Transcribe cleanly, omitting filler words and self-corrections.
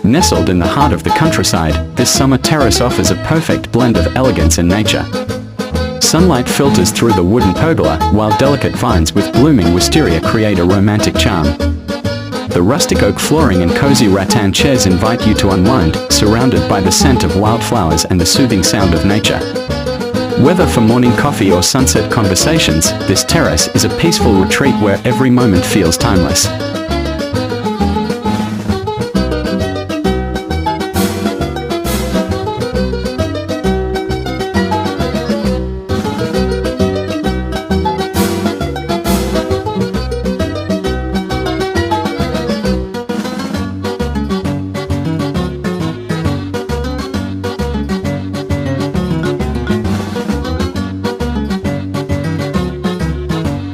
Nestled in the heart of the countryside, this summer terrace offers a perfect blend of elegance and nature. Sunlight filters through the wooden pergola, while delicate vines with blooming wisteria create a romantic charm. The rustic oak flooring and cozy rattan chairs invite you to unwind, surrounded by the scent of wildflowers and the soothing sound of nature. Whether for morning coffee or sunset conversations, this terrace is a peaceful retreat where every moment feels timeless.